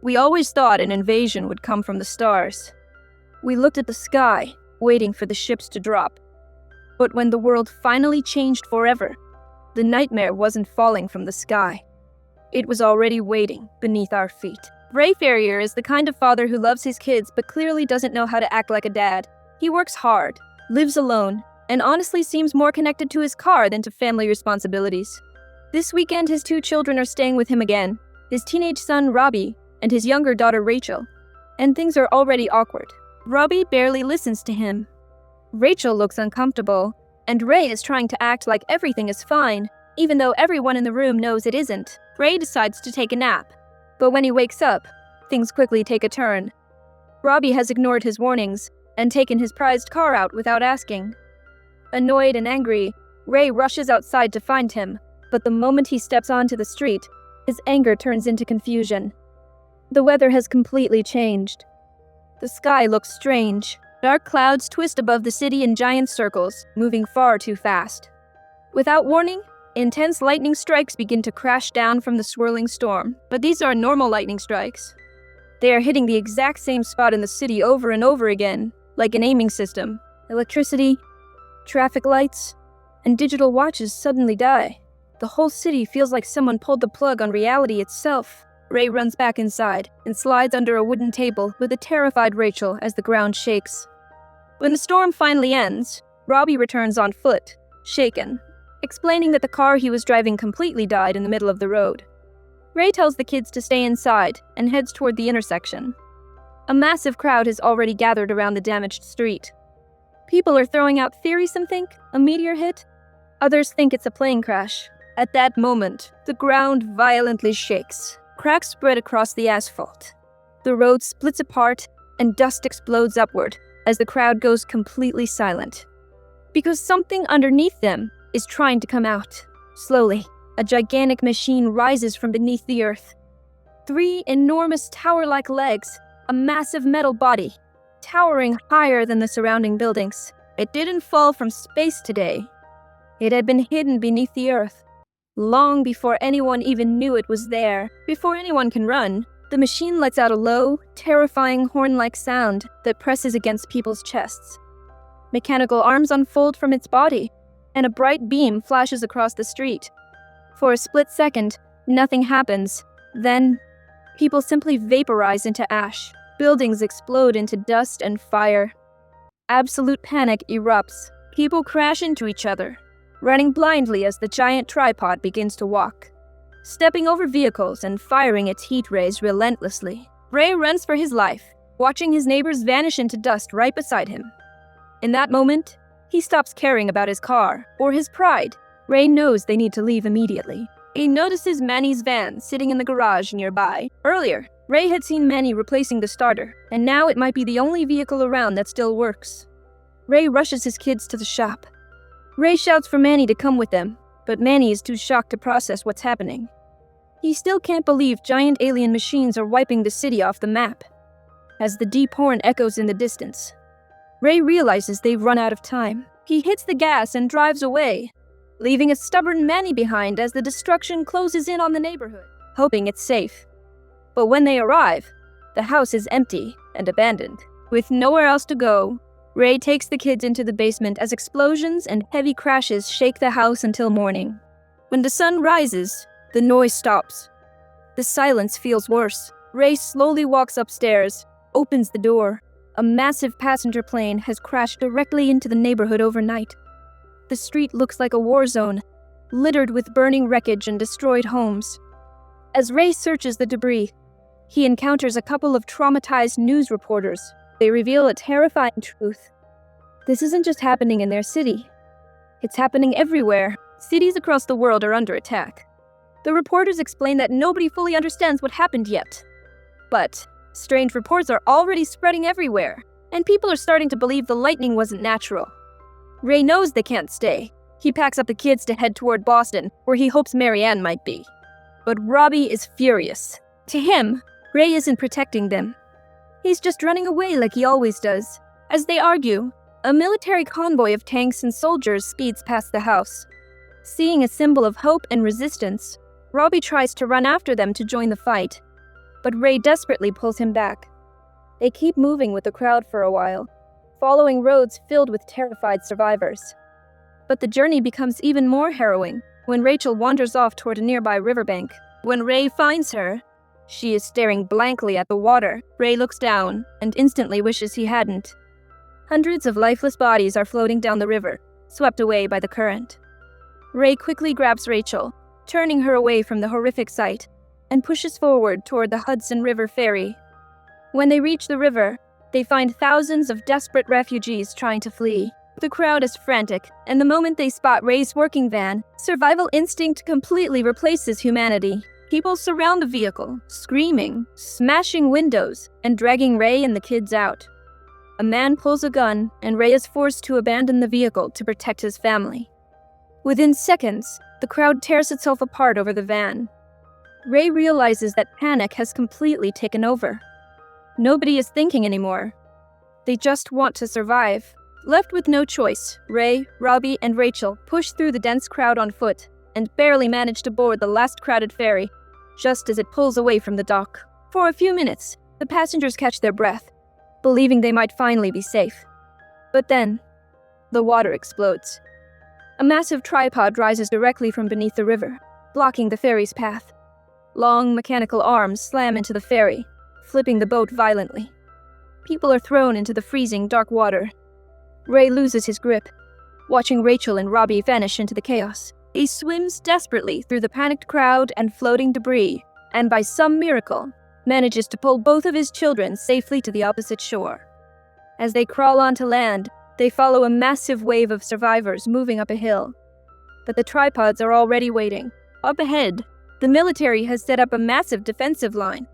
We always thought an invasion would come from the stars. We looked at the sky, waiting for the ships to drop. But when the world finally changed forever, the nightmare wasn't falling from the sky. It was already waiting beneath our feet. Ray Ferrier is the kind of father who loves his kids but clearly doesn't know how to act like a dad. He works hard, lives alone, and honestly seems more connected to his car than to family responsibilities. This weekend, his 2 children are staying with him again, his teenage son Robbie and his younger daughter Rachel, and things are already awkward. Robbie barely listens to him. Rachel looks uncomfortable, and Ray is trying to act like everything is fine, even though everyone in the room knows it isn't. Ray decides to take a nap, but when he wakes up, things quickly take a turn. Robbie has ignored his warnings and taken his prized car out without asking. Annoyed and angry, Ray rushes outside to find him, but the moment he steps onto the street, his anger turns into confusion. The weather has completely changed. The sky looks strange. Dark clouds twist above the city in giant circles, moving far too fast. Without warning, intense lightning strikes begin to crash down from the swirling storm. But these are normal lightning strikes. They are hitting the exact same spot in the city over and over again, like an aiming system. Electricity, traffic lights, and digital watches suddenly die. The whole city feels like someone pulled the plug on reality itself. Ray runs back inside and slides under a wooden table with a terrified Rachel as the ground shakes. When the storm finally ends, Robbie returns on foot, shaken, explaining that the car he was driving completely died in the middle of the road. Ray tells the kids to stay inside and heads toward the intersection. A massive crowd has already gathered around the damaged street. People are throwing out theories. Some think a meteor hit. Others think it's a plane crash. At that moment, the ground violently shakes. Cracks spread across the asphalt. The road splits apart and dust explodes upward as the crowd goes completely silent. Because something underneath them is trying to come out. Slowly, a gigantic machine rises from beneath the earth. 3 enormous tower-like legs, a massive metal body, towering higher than the surrounding buildings. It didn't fall from space today. It had been hidden beneath the earth. Long before anyone even knew it was there, before anyone can run, the machine lets out a low, terrifying horn-like sound that presses against people's chests. Mechanical arms unfold from its body, and a bright beam flashes across the street. For a split second, nothing happens. Then, people simply vaporize into ash. Buildings explode into dust and fire. Absolute panic erupts. People crash into each other, running blindly as the giant tripod begins to walk, stepping over vehicles and firing its heat rays relentlessly. Ray runs for his life, watching his neighbors vanish into dust right beside him. In that moment, he stops caring about his car or his pride. Ray knows they need to leave immediately. He notices Manny's van sitting in the garage nearby. Earlier, Ray had seen Manny replacing the starter, and now it might be the only vehicle around that still works. Ray rushes his kids to the shop. Ray shouts for Manny to come with them, but Manny is too shocked to process what's happening. He still can't believe giant alien machines are wiping the city off the map. As the deep horn echoes in the distance, Ray realizes they've run out of time. He hits the gas and drives away, leaving a stubborn Manny behind as the destruction closes in on the neighborhood, hoping it's safe. But when they arrive, the house is empty and abandoned. With nowhere else to go, Ray takes the kids into the basement as explosions and heavy crashes shake the house until morning. When the sun rises, the noise stops. The silence feels worse. Ray slowly walks upstairs, opens the door. A massive passenger plane has crashed directly into the neighborhood overnight. The street looks like a war zone, littered with burning wreckage and destroyed homes. As Ray searches the debris, he encounters a couple of traumatized news reporters. They reveal a terrifying truth. This isn't just happening in their city. It's happening everywhere. Cities across the world are under attack. The reporters explain that nobody fully understands what happened yet. But strange reports are already spreading everywhere, and people are starting to believe the lightning wasn't natural. Ray knows they can't stay. He packs up the kids to head toward Boston, where he hopes Marianne might be. But Robbie is furious. To him, Ray isn't protecting them. He's just running away like he always does. As they argue, a military convoy of tanks and soldiers speeds past the house. Seeing a symbol of hope and resistance, Robbie tries to run after them to join the fight. but Ray desperately pulls him back. They keep moving with the crowd for a while, following roads filled with terrified survivors. But the journey becomes even more harrowing when Rachel wanders off toward a nearby riverbank. When Ray finds her, she is staring blankly at the water. Ray looks down and instantly wishes he hadn't. Hundreds of lifeless bodies are floating down the river, swept away by the current. Ray quickly grabs Rachel, turning her away from the horrific sight, and pushes forward toward the Hudson River ferry. When they reach the river, they find thousands of desperate refugees trying to flee. The crowd is frantic, and the moment they spot Ray's working van, survival instinct completely replaces humanity. People surround the vehicle, screaming, smashing windows, and dragging Ray and the kids out. A man pulls a gun, and Ray is forced to abandon the vehicle to protect his family. Within seconds, the crowd tears itself apart over the van. Ray realizes that panic has completely taken over. Nobody is thinking anymore. They just want to survive. Left with no choice, Ray, Robbie, and Rachel push through the dense crowd on foot and barely manage to board the last crowded ferry, just as it pulls away from the dock. For a few minutes, the passengers catch their breath, believing they might finally be safe. But then, the water explodes. A massive tripod rises directly from beneath the river, blocking the ferry's path. Long mechanical arms slam into the ferry, flipping the boat violently. People are thrown into the freezing dark water. Ray loses his grip, watching Rachel and Robbie vanish into the chaos. He swims desperately through the panicked crowd and floating debris, and by some miracle, manages to pull both of his children safely to the opposite shore. As they crawl onto land, they follow a massive wave of survivors moving up a hill. But the tripods are already waiting. Up ahead, the military has set up a massive defensive line.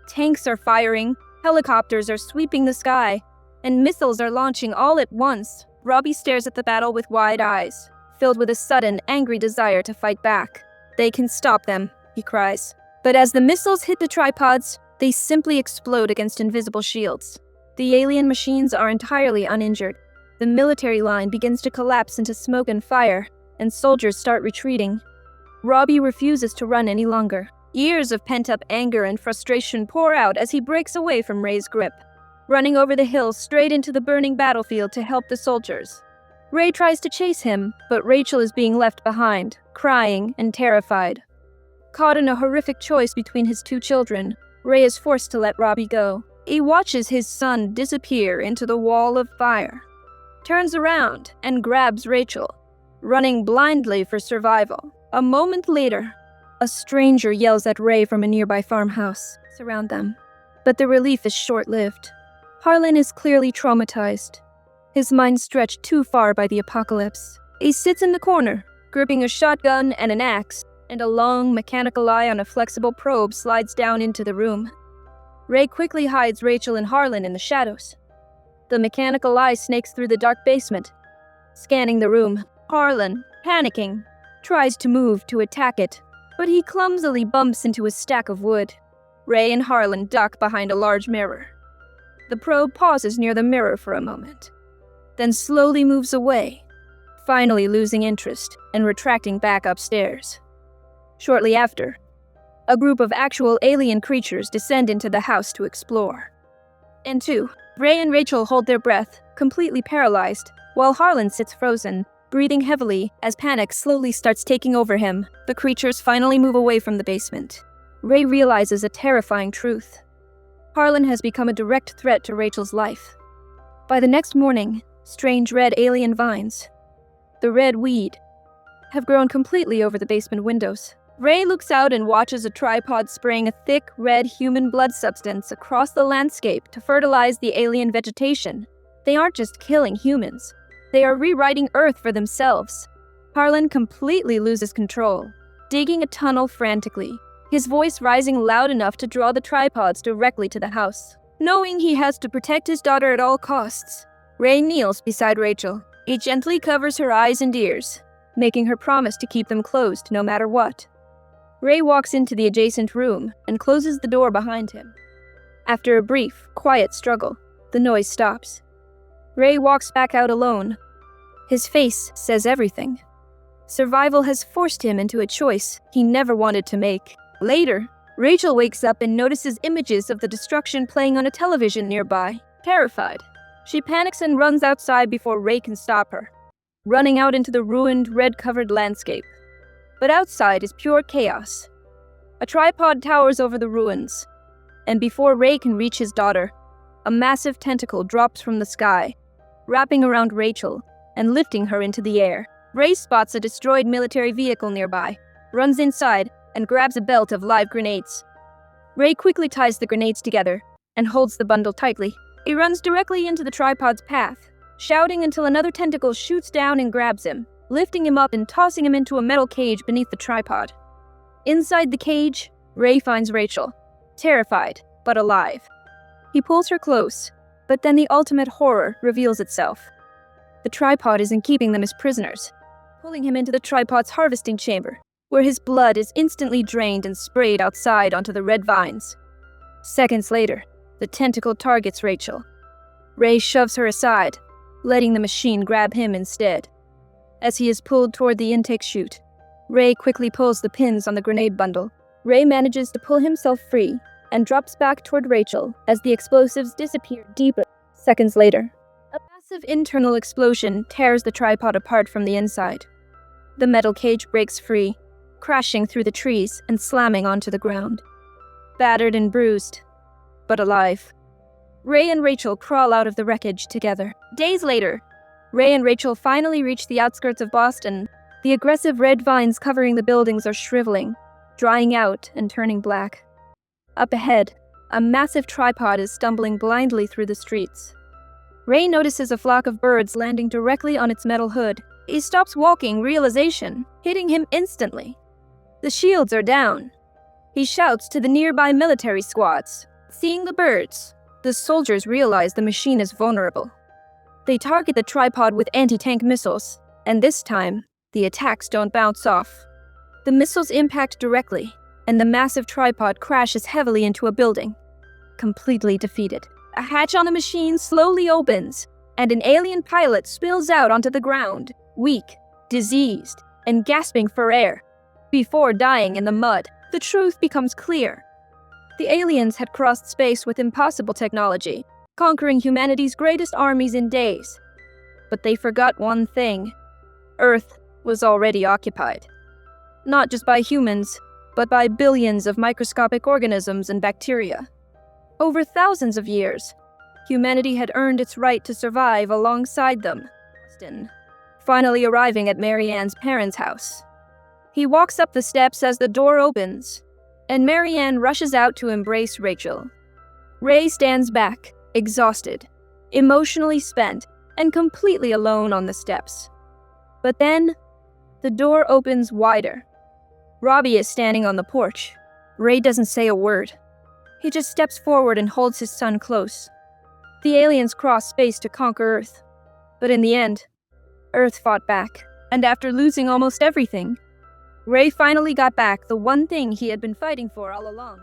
Tanks are firing, helicopters are sweeping the sky, and missiles are launching all at once. Robbie stares at the battle with wide eyes, filled with a sudden, angry desire to fight back. "They can stop them," he cries. But as the missiles hit the tripods, they simply explode against invisible shields. The alien machines are entirely uninjured. The military line begins to collapse into smoke and fire, and soldiers start retreating. Robbie refuses to run any longer. Years of pent-up anger and frustration pour out as he breaks away from Ray's grip, running over the hill straight into the burning battlefield to help the soldiers. Ray tries to chase him, but Rachel is being left behind, crying and terrified. Caught in a horrific choice between his two children, Ray is forced to let Robbie go. He watches his son disappear into the wall of fire, turns around and grabs Rachel, running blindly for survival. A moment later, a stranger yells at Ray from a nearby farmhouse. Surround them. But the relief is short-lived. Harlan is clearly traumatized, his mind stretched too far by the apocalypse. He sits in the corner, gripping a shotgun and an axe, and a long mechanical eye on a flexible probe slides down into the room. Ray quickly hides Rachel and Harlan in the shadows. The mechanical eye snakes through the dark basement, scanning the room. Harlan, panicking, tries to move to attack it, but he clumsily bumps into a stack of wood. Ray and Harlan duck behind a large mirror. The probe pauses near the mirror for a moment, then slowly moves away, finally losing interest and retracting back upstairs. Shortly after, a group of actual alien creatures descend into the house to explore. And two, Ray and Rachel hold their breath, completely paralyzed, while Harlan sits frozen, breathing heavily as panic slowly starts taking over him. The creatures finally move away from the basement. Ray realizes a terrifying truth. Harlan has become a direct threat to Rachel's life. By the next morning, strange red alien vines, the red weed, have grown completely over the basement windows. Ray looks out and watches a tripod spraying a thick, red human blood substance across the landscape to fertilize the alien vegetation. They aren't just killing humans. They are rewriting Earth for themselves. Harlan completely loses control, digging a tunnel frantically, his voice rising loud enough to draw the tripods directly to the house. Knowing he has to protect his daughter at all costs, Ray kneels beside Rachel. He gently covers her eyes and ears, making her promise to keep them closed no matter what. Ray walks into the adjacent room and closes the door behind him. After a brief, quiet struggle, the noise stops. Ray walks back out alone. His face says everything. Survival has forced him into a choice he never wanted to make. Later, Rachel wakes up and notices images of the destruction playing on a television nearby. Terrified, she panics and runs outside before Ray can stop her, running out into the ruined, red-covered landscape. But outside is pure chaos. A tripod towers over the ruins, and before Ray can reach his daughter, a massive tentacle drops from the sky, wrapping around Rachel and lifting her into the air. Ray spots a destroyed military vehicle nearby, runs inside, and grabs a belt of live grenades. Ray quickly ties the grenades together and holds the bundle tightly. He runs directly into the tripod's path, shouting until another tentacle shoots down and grabs him, lifting him up and tossing him into a metal cage beneath the tripod. Inside the cage, Ray finds Rachel, terrified but alive. He pulls her close, but then the ultimate horror reveals itself. The tripod isn't keeping them as prisoners, pulling him into the tripod's harvesting chamber, where his blood is instantly drained and sprayed outside onto the red vines. Seconds later, the tentacle targets Rachel. Ray shoves her aside, letting the machine grab him instead. As he is pulled toward the intake chute, Ray quickly pulls the pins on the grenade bundle. Ray manages to pull himself free and drops back toward Rachel as the explosives disappear deeper. Seconds later, a massive internal explosion tears the tripod apart from the inside. The metal cage breaks free, crashing through the trees and slamming onto the ground. Battered and bruised, but alive, Ray and Rachel crawl out of the wreckage together. Days later, Ray and Rachel finally reach the outskirts of Boston. The aggressive red vines covering the buildings are shriveling, drying out and turning black. Up ahead, a massive tripod is stumbling blindly through the streets. Ray notices a flock of birds landing directly on its metal hood. He stops walking, realization hitting him instantly. The shields are down. He shouts to the nearby military squads. Seeing the birds, the soldiers realize the machine is vulnerable. They target the tripod with anti-tank missiles, and this time, the attacks don't bounce off. The missiles impact directly, and the massive tripod crashes heavily into a building, completely defeated. A hatch on the machine slowly opens, and an alien pilot spills out onto the ground, weak, diseased, and gasping for air. Before dying in the mud, the truth becomes clear. The aliens had crossed space with impossible technology, conquering humanity's greatest armies in days. But they forgot one thing. Earth was already occupied. Not just by humans, but by billions of microscopic organisms and bacteria. Over thousands of years, humanity had earned its right to survive alongside them. Finally arriving at Mary Ann's parents' house. He walks up the steps as the door opens, and Mary Ann rushes out to embrace Rachel. Ray stands back, exhausted, emotionally spent, and completely alone on the steps. But then, the door opens wider. Robbie is standing on the porch. Ray doesn't say a word. He just steps forward and holds his son close. The aliens crossed space to conquer Earth. But in the end, Earth fought back, and after losing almost everything, Ray finally got back the one thing he had been fighting for all along.